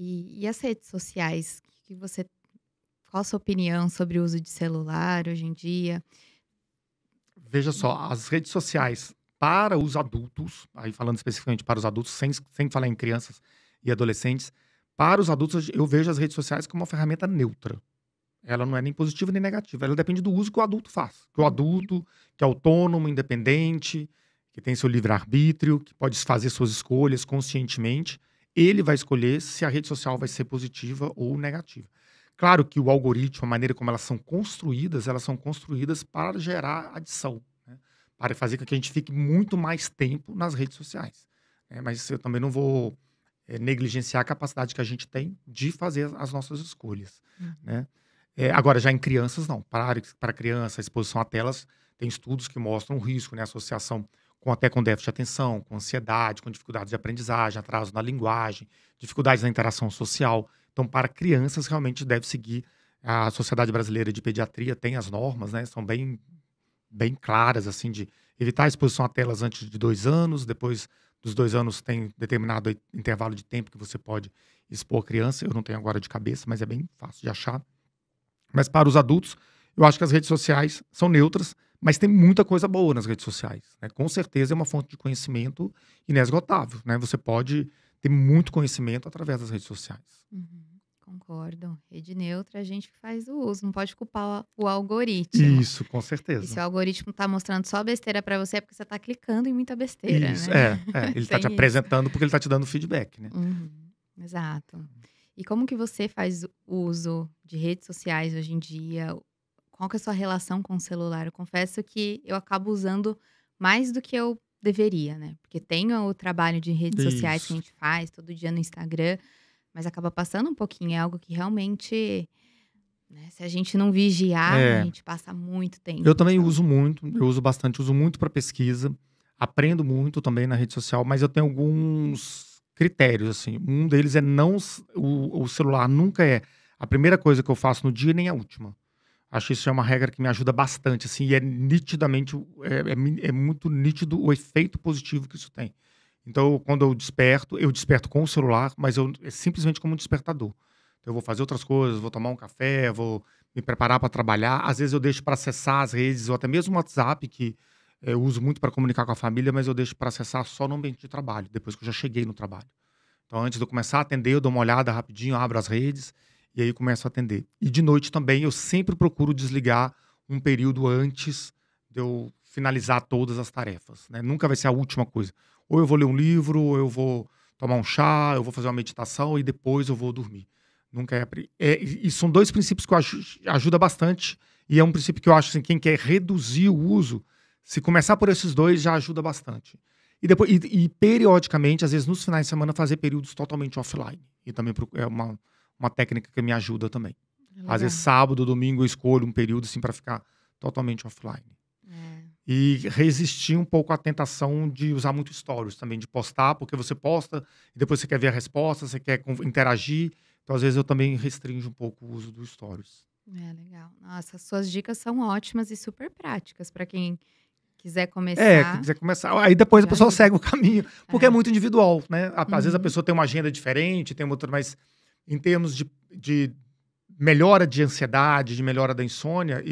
E as redes sociais? Que você Qual a sua opinião sobre o uso de celular hoje em dia? Veja só, as redes sociais para os adultos, aí falando especificamente para os adultos, sem falar em crianças e adolescentes, para os adultos eu vejo as redes sociais como uma ferramenta neutra. Ela não é nem positiva nem negativa, ela depende do uso que o adulto faz. Que o Uhum. adulto, que é autônomo, independente, que tem seu livre-arbítrio, que pode fazer suas escolhas conscientemente, ele vai escolher se a rede social vai ser positiva ou negativa. Claro que o algoritmo, a maneira como elas são construídas para gerar adição, né? Para fazer com que a gente fique muito mais tempo nas redes sociais, né? Mas eu também não vou negligenciar a capacidade que a gente tem de fazer as nossas escolhas, Uhum. né? Agora, já em crianças, não. Para criança, a exposição a telas tem estudos que mostram o risco, né? Associação até com déficit de atenção, com ansiedade, com dificuldades de aprendizagem, atraso na linguagem, dificuldades na interação social. Então, para crianças, realmente deve seguir. A Sociedade Brasileira de Pediatria tem as normas, né? São bem claras, assim, de evitar a exposição a telas antes de 2 anos. Depois dos 2 anos, tem determinado intervalo de tempo que você pode expor a criança. Eu não tenho agora de cabeça, mas é bem fácil de achar. Mas para os adultos, eu acho que as redes sociais são neutras, mas tem muita coisa boa nas redes sociais, né? Com certeza é uma fonte de conhecimento inesgotável, né? Você pode ter muito conhecimento através das redes sociais. Uhum. Concordo. Rede neutra, a gente que faz o uso, não pode culpar o algoritmo. Isso, com E se certeza. o algoritmo tá mostrando só besteira pra você, é porque você tá clicando em muita besteira, Isso, né. ele está te Tem isso. apresentando porque ele está te dando feedback, né? Uhum. Exato. E como que você faz o uso de redes sociais hoje em dia? Qual que é a sua relação com o celular? Eu confesso que eu acabo usando mais do que eu deveria, né, porque tem o trabalho de redes sociais que a Isso. gente faz todo dia no Instagram, mas acaba passando um pouquinho, é algo que realmente, né, se a gente não vigiar, a É, gente passa muito eu tempo no também celular. uso muito, eu uso bastante, uso muito para pesquisa, aprendo muito também na rede social, mas eu tenho alguns critérios, assim. Um deles é não s o celular nunca é a primeira coisa que eu faço no dia, nem a última. Acho que isso é uma regra que me ajuda bastante, assim, e é nitidamente é muito nítido o efeito positivo que isso tem. Então, quando eu desperto com o celular, mas é simplesmente como um despertador. Então, eu vou fazer outras coisas, vou tomar um café, vou me preparar para trabalhar. Às vezes eu deixo para acessar as redes ou até mesmo o WhatsApp, que eu uso muito para comunicar com a família, mas eu deixo para acessar só no ambiente de trabalho, depois que eu já cheguei no trabalho. Então, antes de eu começar a atender, eu dou uma olhada rapidinho, abro as redes e aí começo a atender. E de noite também eu sempre procuro desligar um período antes de eu finalizar todas as tarefas, né? Nunca vai ser a última coisa. Ou eu vou ler um livro, ou eu vou tomar um chá, eu vou fazer uma meditação e depois eu vou dormir. Nunca é, e são dois princípios que eu acho ajuda bastante e é um princípio que eu acho assim, quem quer reduzir o uso, se começar por esses dois já ajuda bastante. E depois periodicamente, às vezes nos finais de semana, fazer períodos totalmente offline. E também é uma técnica que me ajuda também. Às vezes Legal. sábado, domingo eu escolho um período, assim, para ficar totalmente offline. É. E resistir um pouco à tentação de usar muito stories também, de postar, porque você posta e depois você quer ver a resposta, você quer interagir. Então, às vezes, eu também restringo um pouco o uso do stories. É, legal. Nossa, suas dicas são ótimas e super práticas para quem quiser Quem começar, quiser começar, aí depois a já pessoa ajuda. segue o caminho, porque é É. muito individual, né. Às vezes a Uhum. pessoa tem uma agenda diferente, tem uma outra, mas em termos de melhora de ansiedade, de melhora da insônia,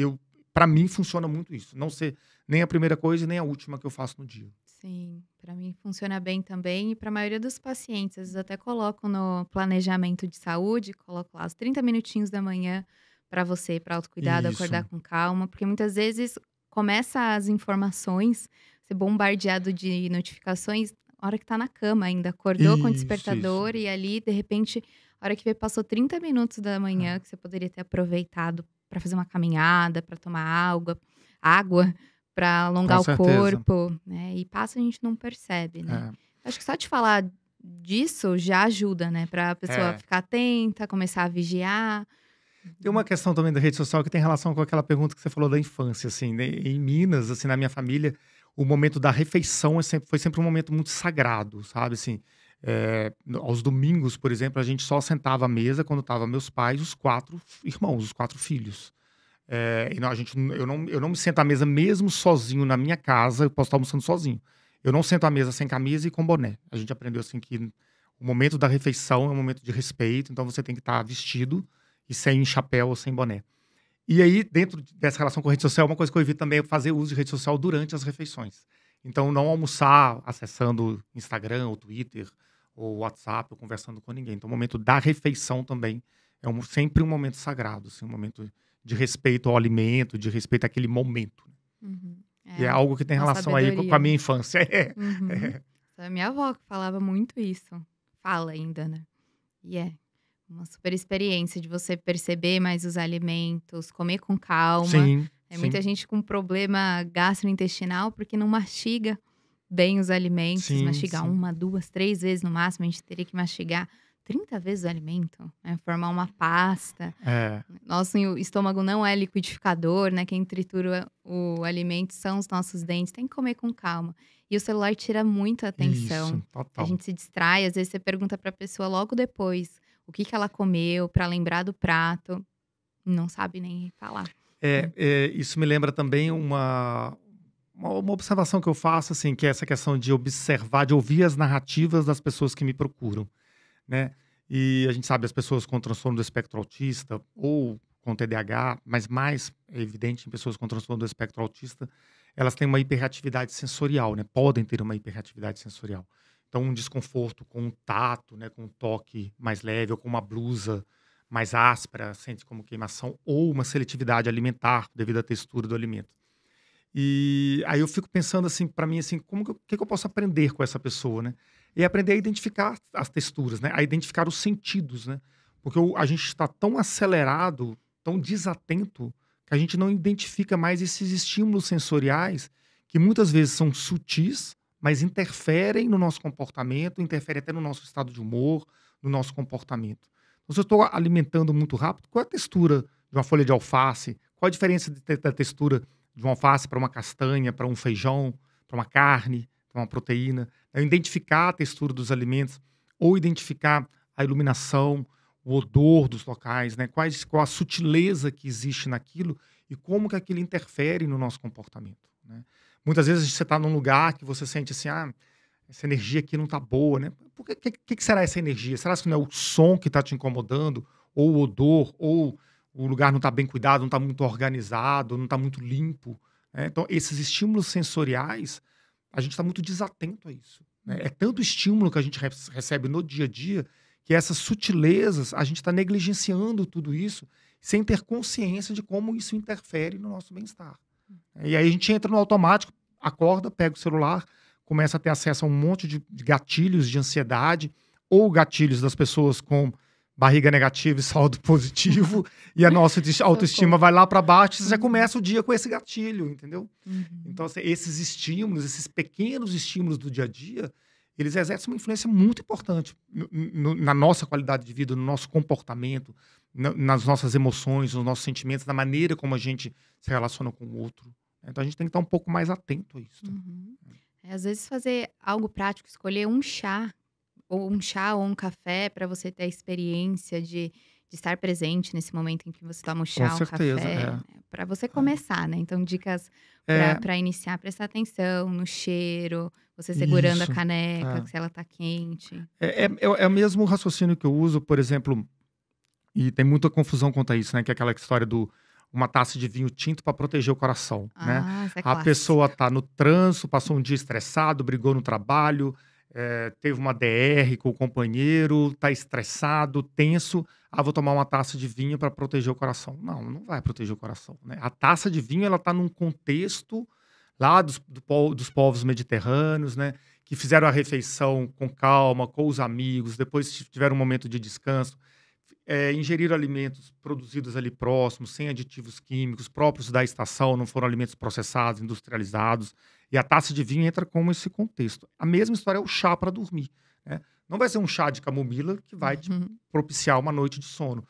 para mim funciona muito isso, não ser nem a primeira coisa e nem a última que eu faço no dia. Sim, para mim funciona bem também e para a maioria dos pacientes, às vezes até coloco no planejamento de saúde, coloco lá os 30 minutinhos da manhã para você, para autocuidado, acordar Isso, com calma, porque muitas vezes começa as informações, ser bombardeado de notificações, a hora que tá na cama ainda, acordou com o isso. despertador e ali, de repente, a hora que vê, passou 30 minutos da manhã que É, você poderia ter aproveitado para fazer uma caminhada, para tomar água, para com alongar o certeza. corpo, né, e passa, a gente não percebe, né. É, Acho que só de falar disso já ajuda, né, pra pessoa é. ficar atenta, começar a vigiar. Tem uma Uhum. questão também da rede social que tem relação com aquela pergunta que você falou da infância, assim, né, em Minas, assim, na minha família, o momento da refeição foi sempre um momento muito sagrado, sabe, assim, aos domingos, por exemplo, a gente só sentava à mesa quando estava meus pais, os 4 irmãos, os 4 filhos. E não, eu não me sento à mesa mesmo sozinho na minha casa, eu posso estar almoçando sozinho. Eu não sento à mesa sem camisa e com boné. A gente aprendeu, assim, que O momento da refeição é um momento de respeito, então você tem que estar vestido e sem chapéu ou sem boné. E aí, dentro dessa relação com a rede social, uma coisa que eu evito também é fazer uso de rede social durante as refeições. Então, não almoçar acessando Instagram ou Twitter ou WhatsApp ou conversando com ninguém. Então, o momento da refeição também é sempre um momento sagrado, assim, um momento de respeito ao alimento, de respeito àquele momento. Uhum. E é É algo que tem uma relação aí com sabedoria, a minha né? infância. Uhum. A minha avó que falava muito isso. Fala ainda, né? E é uma super experiência de você perceber mais os alimentos, comer com calma. Sim, Tem muita sim, gente com problema gastrointestinal porque não mastiga bem os alimentos, sim, mastigar sim. uma, duas, três vezes no máximo, a gente teria que mastigar 30 vezes o alimento, né? Formar uma pasta. É, Nosso estômago não é liquidificador, né? Quem tritura o alimento são os nossos dentes. Tem que comer com calma. E o celular tira muito a atenção. isso, A total. gente se distrai, às vezes você pergunta para a pessoa logo depois o que que ela comeu para lembrar do prato, não sabe nem falar, né. Isso me lembra também uma observação que eu faço, assim, que é essa questão de observar, de ouvir as narrativas das pessoas que me procuram, né? E a gente sabe, as pessoas com transtorno do espectro autista ou com TDAH, mas mais é evidente em pessoas com transtorno do espectro autista, elas têm uma hiperatividade sensorial, né? Podem ter uma hiperatividade sensorial. Então, um desconforto com o tato, né? Com um toque mais leve ou com uma blusa mais áspera, sente como queimação, ou uma seletividade alimentar devido à textura do alimento. E aí eu fico pensando assim, para mim, assim, como que eu posso aprender com essa pessoa, né? E aprender a identificar as texturas, né? A identificar os sentidos, né? Porque a gente está tão acelerado, tão desatento, que a gente não identifica mais esses estímulos sensoriais que muitas vezes são sutis, mas interferem no nosso comportamento, interferem até no nosso estado de humor, no nosso comportamento. Então, se eu estou alimentando muito rápido, qual é a textura de uma folha de alface? Qual a diferença da textura de uma alface para uma castanha, para um feijão, para uma carne, para uma proteína? É identificar a textura dos alimentos ou identificar a iluminação, o odor dos locais, né? Qual a sutileza que existe naquilo e como que aquilo interfere no nosso comportamento, né? Muitas vezes você está num lugar que você sente assim, essa energia aqui não está boa, né? Por que será essa energia? Será que não é o som que está te incomodando? Ou o odor? Ou o lugar não está bem cuidado, não está muito organizado, não está muito limpo, né? Então, esses estímulos sensoriais, a gente está muito desatento a isso, né? Hum. É tanto estímulo que a gente recebe no dia a dia que essas sutilezas, a gente está negligenciando tudo isso sem ter consciência de como isso interfere no nosso bem-estar. E aí a gente entra no automático, acorda, pega o celular, começa a ter acesso a um monte de gatilhos de ansiedade ou gatilhos das pessoas com barriga negativa e saldo positivo, e a nossa autoestima Socorro. vai lá para baixo, você já Uhum, começa o dia com esse gatilho, entendeu? uhum. Então, assim, esses estímulos, esses pequenos estímulos do dia a dia, eles exercem uma influência muito importante na nossa qualidade de vida, no nosso comportamento, nas nossas emoções, nos nossos sentimentos, na maneira como a gente se relaciona com o outro. Então, a gente tem que estar um pouco mais atento a isso também. Uhum. Às vezes fazer algo prático, escolher um chá ou um café para você ter a experiência de estar presente nesse momento em que você toma o Com chá ou o certeza, café, né, para você é. começar, né. Então dicas É, para iniciar, prestar atenção no cheiro, você segurando a isso. caneca, É. se ela tá quente. É o mesmo raciocínio que eu uso, por exemplo, e tem muita confusão quanto a isso, né? Que é aquela história do uma taça de vinho tinto para proteger o coração, né? Ah, essa é A pessoa clássica. tá no trânsito, passou um dia estressado, brigou no trabalho, teve uma DR com o companheiro, tá estressado, tenso. Ah, vou tomar uma taça de vinho para proteger o coração. Não, não vai proteger o coração, né? A taça de vinho, ela tá num contexto lá dos povos mediterrâneos, né? Que fizeram a refeição com calma, com os amigos, depois tiveram um momento de descanso, ingeriram alimentos produzidos ali próximos, sem aditivos químicos, próprios da estação, não foram alimentos processados, industrializados. E a taça de vinho entra como esse contexto. A mesma história é o chá para dormir, né? Não vai ser um chá de camomila que vai te Uhum. propiciar uma noite de sono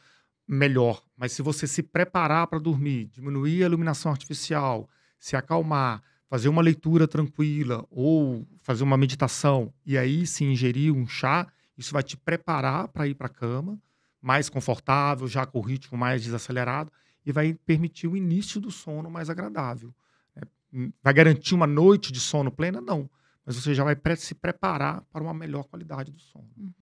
melhor, mas se você se preparar para dormir, diminuir a iluminação artificial, se acalmar, fazer uma leitura tranquila ou fazer uma meditação e aí se ingerir um chá, isso vai te preparar para ir para a cama mais confortável, já com o ritmo mais desacelerado e vai permitir o início do sono mais agradável, né. Vai garantir uma noite de sono plena? Não, mas você já vai se preparar para uma melhor qualidade do sono.